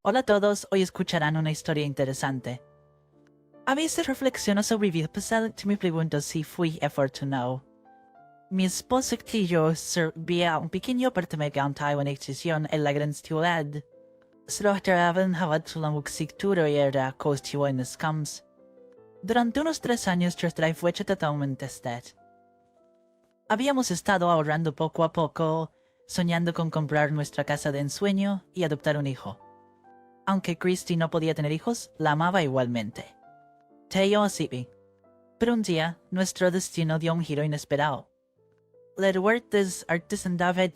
Hola a todos, hoy escucharán una historia interesante. A veces reflexiono sobre mi vida pasada y me pregunto si fui afortunado. Mi esposa y yo servía un pequeño apartamento en Taiwan extensión en la gran ciudad. Slotteraven hade la musikturo y era costió en los camps. Durante unos 3 años nuestra fue totalmente estat. Habíamos estado ahorrando poco a poco, soñando con comprar nuestra casa de ensueño y adoptar un hijo. Aunque Christy no podía tener hijos, la amaba igualmente. Teo así. Pero un día, nuestro destino dio un giro inesperado. La huertas artesanaba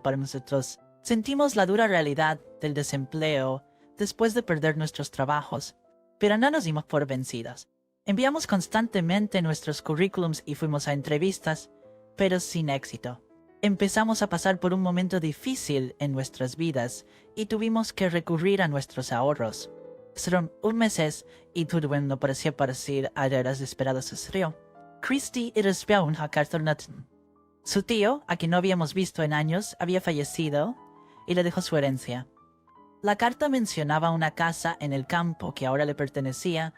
para nosotros. Sentimos la dura realidad del desempleo después de perder nuestros trabajos, pero no nos dimos por vencidos. Enviamos constantemente nuestros currículums y fuimos a entrevistas, pero sin éxito. Empezamos a pasar por un momento difícil en nuestras vidas y tuvimos que recurrir a nuestros ahorros. Fueron un mes y todo no parecía parecer a las desesperadas río. Christy recibió una carta. Su tío, a quien no habíamos visto en años, había fallecido y le dejó su herencia. La carta mencionaba una casa en el campo que ahora le pertenecía,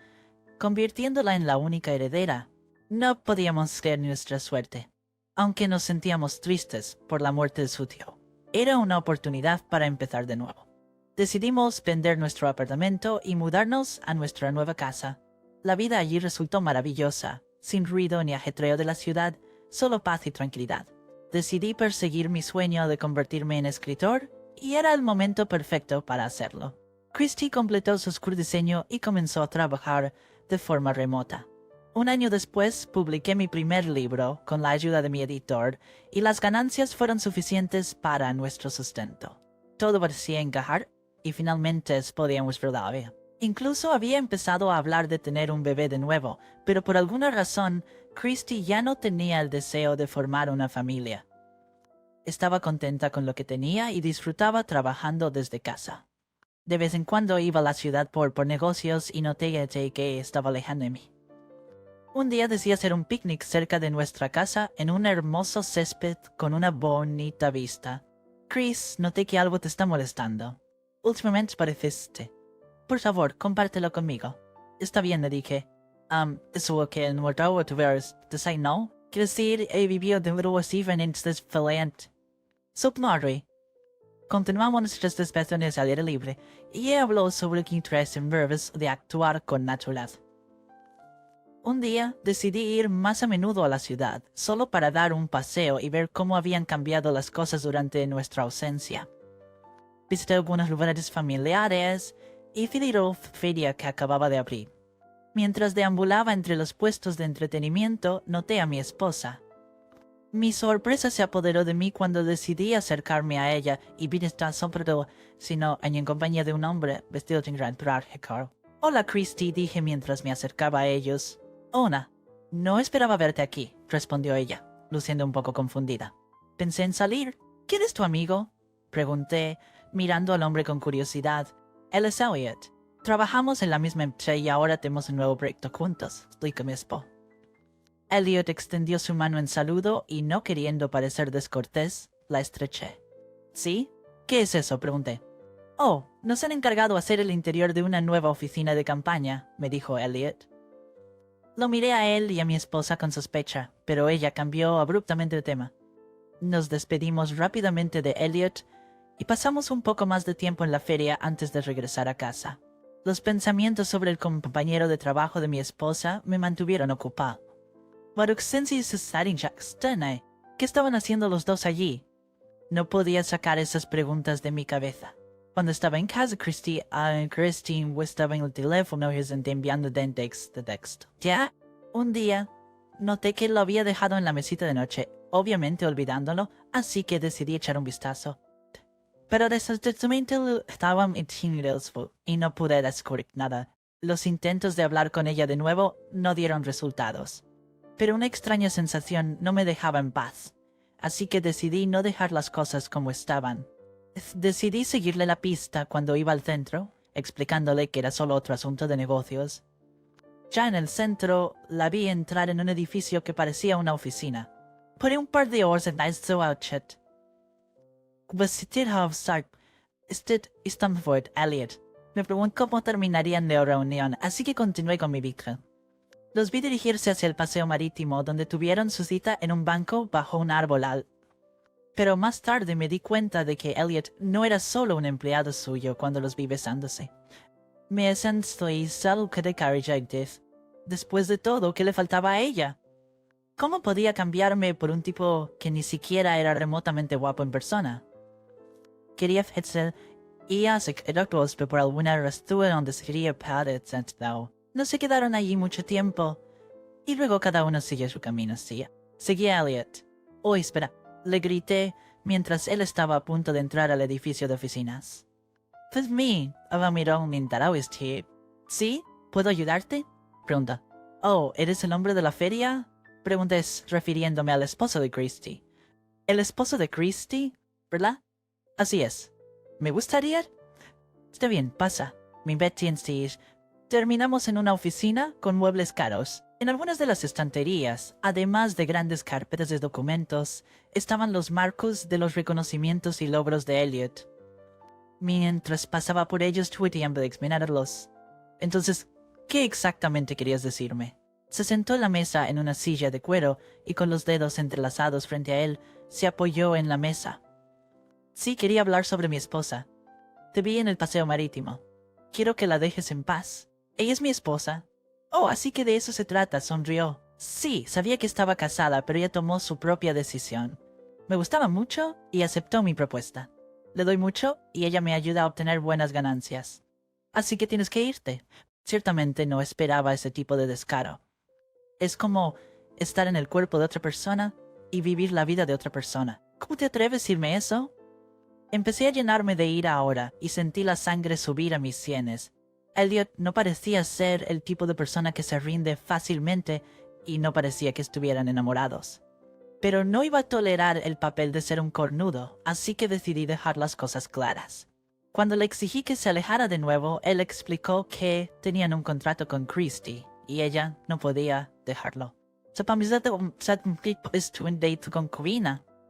convirtiéndola en la única heredera. No podíamos creer nuestra suerte, aunque nos sentíamos tristes por la muerte de su tío. Era una oportunidad para empezar de nuevo. Decidimos vender nuestro apartamento y mudarnos a nuestra nueva casa. La vida allí resultó maravillosa, sin ruido ni ajetreo de la ciudad, solo paz y tranquilidad. Decidí perseguir mi sueño de convertirme en escritor y era el momento perfecto para hacerlo. Christy completó su diseño y comenzó a trabajar de forma remota. Un año después publiqué mi primer libro con la ayuda de mi editor y las ganancias fueron suficientes para nuestro sustento. Todo parecía encajar y finalmente podíamos verlo. Incluso había empezado a hablar de tener un bebé de nuevo, pero por alguna razón, Christy ya no tenía el deseo de formar una familia. Estaba contenta con lo que tenía y disfrutaba trabajando desde casa. De vez en cuando iba a la ciudad por negocios y noté que estaba alejando de mí. Un día decidí hacer un picnic cerca de nuestra casa en un hermoso césped con una bonita vista. Chris, noté que algo te está molestando. Últimamente pareciste. Por favor, compártelo conmigo. Está bien, le dije. Eso que en muerto tu veres, ¿te no? Quiero decir, he vivido de nuevo así en este valiente. Submarry. Continuamos nuestras despechaciones al aire libre y habló sobre el interés en verbos de actuar con naturalidad. Un día decidí ir más a menudo a la ciudad, solo para dar un paseo y ver cómo habían cambiado las cosas durante nuestra ausencia. Visité algunos lugares familiares y fui a la feria que acababa de abrir. Mientras deambulaba entre los puestos de entretenimiento, noté a mi esposa. Mi sorpresa se apoderó de mí cuando decidí acercarme a ella y vi estar sorprendido, sino en compañía de un hombre vestido de gran traje caro. Hola, Christy, dije mientras me acercaba a ellos. Hola, no esperaba verte aquí, respondió ella, luciendo un poco confundida. Pensé en salir. ¿Quién es tu amigo? Pregunté, mirando al hombre con curiosidad. Él es Elliot. Trabajamos en la misma empresa y ahora tenemos un nuevo proyecto juntos, explicó mi esposo. Elliot extendió su mano en saludo y, no queriendo parecer descortés, la estreché. ¿Sí? ¿Qué es eso?, pregunté. Oh, nos han encargado hacer el interior de una nueva oficina de campaña, me dijo Elliot. Lo miré a él y a mi esposa con sospecha, pero ella cambió abruptamente de tema. Nos despedimos rápidamente de Elliot y pasamos un poco más de tiempo en la feria antes de regresar a casa. Los pensamientos sobre el compañero de trabajo de mi esposa me mantuvieron ocupado. ¿Qué estaban haciendo los dos allí? No podía sacar esas preguntas de mi cabeza. Cuando estaba en casa, Christine estaba en el teléfono enviando de texto. Ya, un día, noté que lo había dejado en la mesita de noche, obviamente olvidándolo, así que decidí echar un vistazo. Pero desafortunadamente estaban tímidos y no pude descubrir nada. Los intentos de hablar con ella de nuevo no dieron resultados. Pero una extraña sensación no me dejaba en paz, así que decidí no dejar las cosas como estaban. Decidí seguirle la pista cuando iba al centro, explicándole que era solo otro asunto de negocios. Ya en el centro, la vi entrar en un edificio que parecía una oficina. Por un par de horas en este outfit. Stanford, Elliot. Me preguntó cómo terminarían la reunión, así que continué con mi viaje. Los vi dirigirse hacia el paseo marítimo, donde tuvieron su cita en un banco bajo un árbol. Pero más tarde me di cuenta de que Elliot no era solo un empleado suyo cuando los vi besándose. Me sentí algo que de rejected. Después de todo, ¿qué le faltaba a ella? ¿Cómo podía cambiarme por un tipo que ni siquiera era remotamente guapo en persona? Quería Hetzel y hace que doctores por alguna razón donde se quería parar sentado. No se quedaron allí mucho tiempo, y luego cada uno siguió su camino. Seguí a Elliot. Oh, espera, le grité mientras él estaba a punto de entrar al edificio de oficinas. Pues miró un interés. ¿Sí? ¿Puedo ayudarte? Pregunta. Oh, ¿eres el hombre de la feria? Pregunté refiriéndome al esposo de Christy. ¿El esposo de Christy? ¿Verdad? Así es. ¿Me gustaría? Está bien, pasa. Mi Betty en Steve. Terminamos en una oficina con muebles caros. En algunas de las estanterías, además de grandes carpetas de documentos, estaban los marcos de los reconocimientos y logros de Elliot. Mientras pasaba por ellos, tuve tiempo de examinarlos. Entonces, ¿qué exactamente querías decirme? Se sentó en la mesa en una silla de cuero y con los dedos entrelazados frente a él, se apoyó en la mesa. Sí, quería hablar sobre mi esposa. Te vi en el paseo marítimo. Quiero que la dejes en paz. Ella es mi esposa. Oh, así que de eso se trata, sonrió. Sí, sabía que estaba casada, pero ella tomó su propia decisión. Me gustaba mucho y aceptó mi propuesta. Le doy mucho y ella me ayuda a obtener buenas ganancias. Así que tienes que irte. Ciertamente no esperaba ese tipo de descaro. Es como estar en el cuerpo de otra persona y vivir la vida de otra persona. ¿Cómo te atreves a decirme eso? Empecé a llenarme de ira ahora y sentí la sangre subir a mis sienes. Elliot no parecía ser el tipo de persona que se rinde fácilmente y no parecía que estuvieran enamorados. Pero no iba a tolerar el papel de ser un cornudo, así que decidí dejar las cosas claras. Cuando le exigí que se alejara de nuevo, él explicó que tenían un contrato con Christy y ella no podía dejarlo.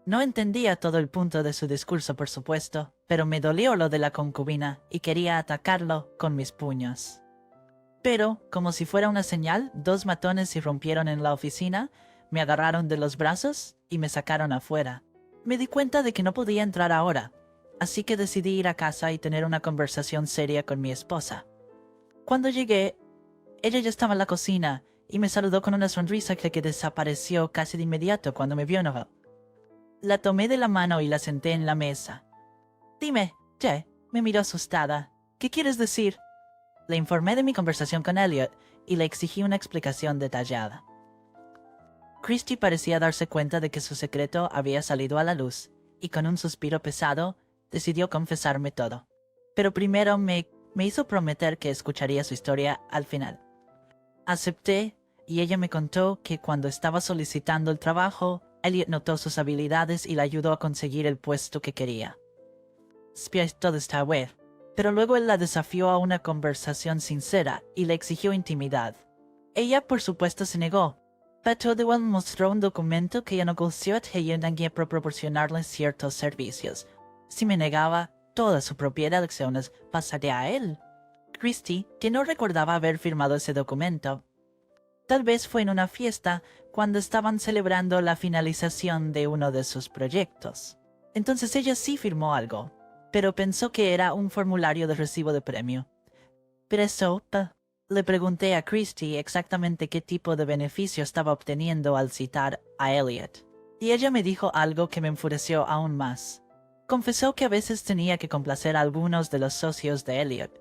No entendía todo el punto de su discurso, por supuesto, pero me dolió lo de la concubina y quería atacarlo con mis puños. Pero, como si fuera una señal, dos matones irrumpieron en la oficina, me agarraron de los brazos y me sacaron afuera. Me di cuenta de que no podía entrar ahora, así que decidí ir a casa y tener una conversación seria con mi esposa. Cuando llegué, ella ya estaba en la cocina y me saludó con una sonrisa que desapareció casi de inmediato cuando me vio. La tomé de la mano y la senté en la mesa. Dime, me miró asustada. ¿Qué quieres decir? Le informé de mi conversación con Elliot y le exigí una explicación detallada. Christy parecía darse cuenta de que su secreto había salido a la luz y con un suspiro pesado decidió confesarme todo. Pero primero me hizo prometer que escucharía su historia al final. Acepté y ella me contó que cuando estaba solicitando el trabajo, Elliot notó sus habilidades y la ayudó a conseguir el puesto que quería. Todo está bien, pero luego él la desafió a una conversación sincera y le exigió intimidad. Ella, por supuesto, se negó, pero de igual mostró un documento que ella negoció a para proporcionarle ciertos servicios. Si me negaba, toda su propiedad de acciones pasaría a él. Christy, que no recordaba haber firmado ese documento. Tal vez fue en una fiesta cuando estaban celebrando la finalización de uno de sus proyectos. Entonces ella sí firmó algo, pero pensó que era un formulario de recibo de premio. Pero eso, le pregunté a Christy exactamente qué tipo de beneficio estaba obteniendo al citar a Elliot, y ella me dijo algo que me enfureció aún más. Confesó que a veces tenía que complacer a algunos de los socios de Elliot.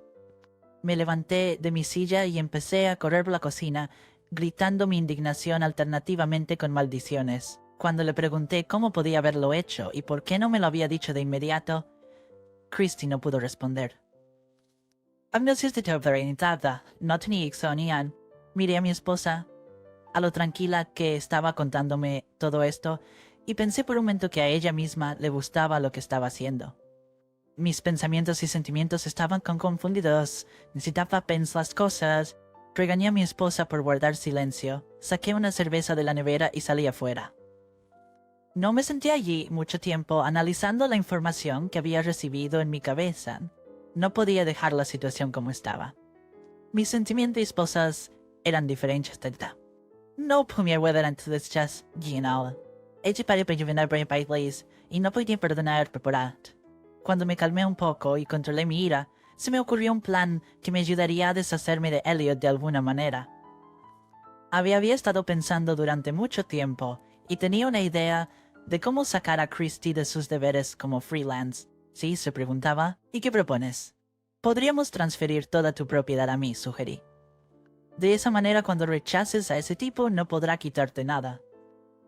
Me levanté de mi silla y empecé a correr por la cocina, gritando mi indignación alternativamente con maldiciones. Cuando le pregunté cómo podía haberlo hecho y por qué no me lo había dicho de inmediato, Christy no pudo responder. No tenía exonian. Miré a mi esposa, a lo tranquila que estaba contándome todo esto, y pensé por un momento que a ella misma le gustaba lo que estaba haciendo. Mis pensamientos y sentimientos estaban confundidos. Necesitaba pensar las cosas. Regañé a mi esposa por guardar silencio. Saqué una cerveza de la nevera y salí afuera. No me senté allí mucho tiempo analizando la información que había recibido en mi cabeza. No podía dejar la situación como estaba. Mis sentimientos y esposas eran diferentes del ta. No podía ver antes just, Ella para prevenir para país y no podía perdonar por Cuando me calmé un poco y controlé mi ira, se me ocurrió un plan que me ayudaría a deshacerme de Elliot de alguna manera. Había estado pensando durante mucho tiempo y tenía una idea de cómo sacar a Christy de sus deberes como freelance. Sí, se preguntaba. ¿Y qué propones? Podríamos transferir toda tu propiedad a mí, sugerí. De esa manera, cuando rechaces a ese tipo, no podrá quitarte nada.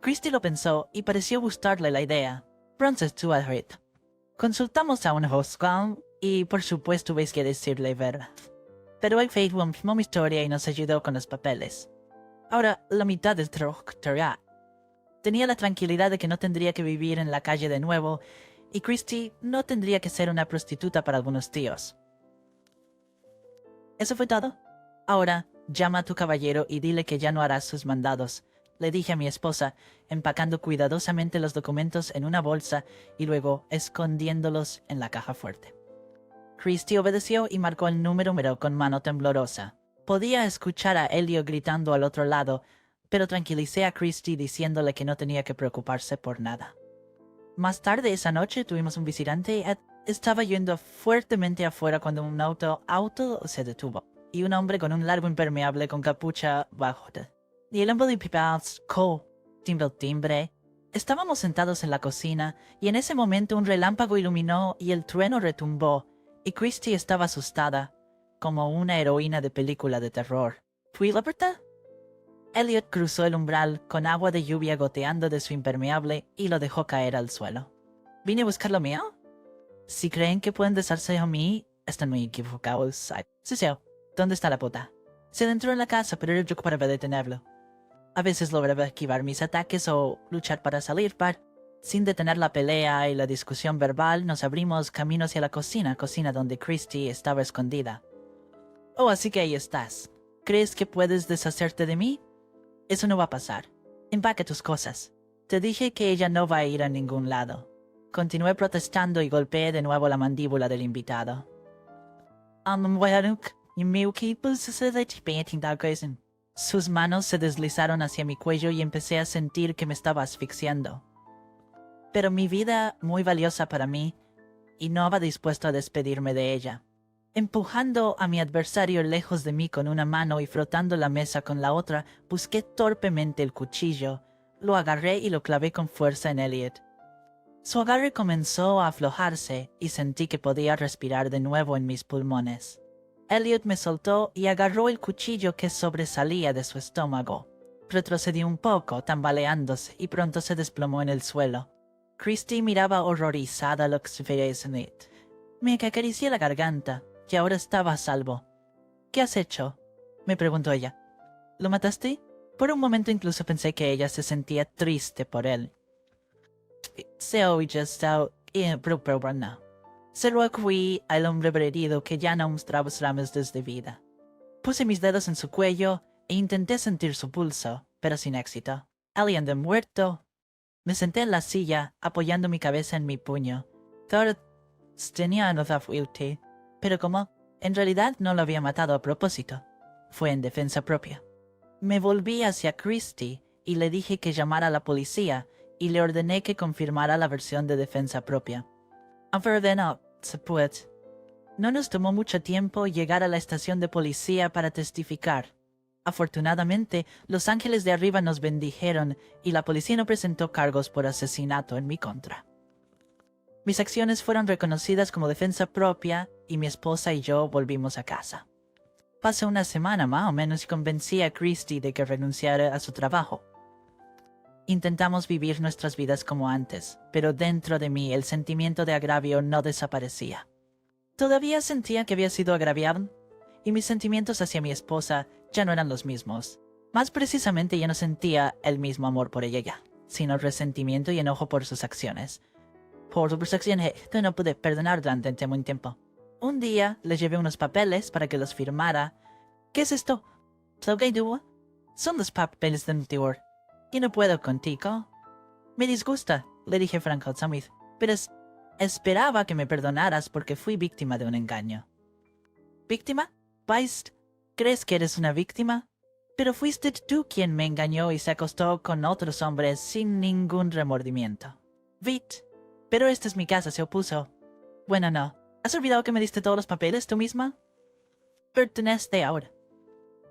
Christy lo pensó y pareció gustarle la idea. Entonces tú Alfred. Consultamos a un hostcom y por supuesto tuve que decirle verdad. Pero él filmó mi historia y nos ayudó con los papeles. Ahora, la mitad es doctorado. Tenía la tranquilidad de que no tendría que vivir en la calle de nuevo y Christy no tendría que ser una prostituta para algunos tíos. ¿Eso fue todo? Ahora, llama a tu caballero y dile que ya no harás sus mandados, le dije a mi esposa, empacando cuidadosamente los documentos en una bolsa y luego escondiéndolos en la caja fuerte. Christy obedeció y marcó el número con mano temblorosa. Podía escuchar a Elliot gritando al otro lado, pero tranquilicé a Christy diciéndole que no tenía que preocuparse por nada. Más tarde esa noche tuvimos un visitante y estaba yendo fuertemente afuera cuando un auto se detuvo, y un hombre con un largo impermeable con capucha bajó. Y el hombre de pipas, timbre el timbre. Estábamos sentados en la cocina, y en ese momento un relámpago iluminó y el trueno retumbó, y Christy estaba asustada, como una heroína de película de terror. ¿Fui la puerta? Elliot cruzó el umbral con agua de lluvia goteando de su impermeable y lo dejó caer al suelo. ¿Vine a buscar lo mío? Si creen que pueden deshacerse de mí, están muy equivocados. Cecil, ¿dónde está la puta? Se adentró en la casa, pero yo para detenerlo. A veces lograba esquivar mis ataques o luchar para salir, sin detener la pelea y la discusión verbal, nos abrimos camino hacia la cocina donde Christy estaba escondida. Oh, así que ahí estás. ¿Crees que puedes deshacerte de mí? Eso no va a pasar. Empaca tus cosas. Te dije que ella no va a ir a ningún lado. Continué protestando y golpeé de nuevo la mandíbula del invitado. Sus manos se deslizaron hacia mi cuello y empecé a sentir que me estaba asfixiando. Pero mi vida, muy valiosa para mí, y no estaba dispuesto a despedirme de ella. Empujando a mi adversario lejos de mí con una mano y frotando la mesa con la otra, busqué torpemente el cuchillo, lo agarré y lo clavé con fuerza en Elliot. Su agarre comenzó a aflojarse y sentí que podía respirar de nuevo en mis pulmones. Elliot me soltó y agarró el cuchillo que sobresalía de su estómago. Retrocedió un poco, tambaleándose, y pronto se desplomó en el suelo. Christy miraba horrorizada lo que sucedía. Me acaricié la garganta, y ahora estaba a salvo. ¿Qué has hecho? Me preguntó ella. ¿Lo mataste? Por un momento incluso pensé que ella se sentía triste por él. Se lo acudí al hombre herido que ya no mostraba ramas desde vida. Puse mis dedos en su cuello e intenté sentir su pulso, pero sin éxito. Alguien de muerto. Me senté en la silla, apoyando mi cabeza en mi puño. Pero como en realidad no lo había matado a propósito, fue en defensa propia. Me volví hacia Christy y le dije que llamara a la policía y le ordené que confirmara la versión de defensa propia. No nos tomó mucho tiempo llegar a la estación de policía para testificar. Afortunadamente, los ángeles de arriba nos bendijeron y la policía no presentó cargos por asesinato en mi contra. Mis acciones fueron reconocidas como defensa propia y mi esposa y yo volvimos a casa. Pasé una semana más o menos y convencí a Christy de que renunciara a su trabajo. Intentamos vivir nuestras vidas como antes, pero dentro de mí el sentimiento de agravio no desaparecía. Todavía sentía que había sido agraviado, y mis sentimientos hacia mi esposa ya no eran los mismos. Más precisamente ya no sentía el mismo amor por ella, sino resentimiento y enojo por sus acciones. Por sus acciones no pude perdonar durante un tiempo. Un día le llevé unos papeles para que los firmara. ¿Qué es esto? Son los papeles de un tío. Yo no puedo contigo. Me disgusta, le dije franco al Samith, pero esperaba que me perdonaras porque fui víctima de un engaño. ¿Víctima? Weist, ¿crees que eres una víctima? Pero fuiste tú quien me engañó y se acostó con otros hombres sin ningún remordimiento. Vit, pero esta es mi casa, se opuso. Bueno, no. ¿Has olvidado que me diste todos los papeles tú misma? Pertenece ahora.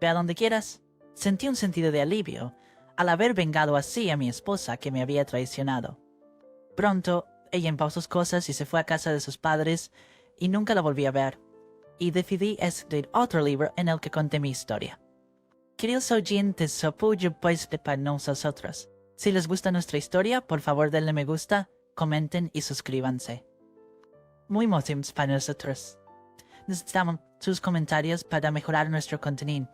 Ve a donde quieras. Sentí un sentido de alivio al haber vengado así a mi esposa que me había traicionado. Pronto, ella empacó sus cosas y se fue a casa de sus padres y nunca la volví a ver. Y decidí escribir otro libro en el que conté mi historia. Queridos oyentes, apoyo pues para nosotros. Si les gusta nuestra historia, por favor denle me gusta, comenten y suscríbanse. Muy motivos para nosotros. Necesitamos sus comentarios para mejorar nuestro contenido.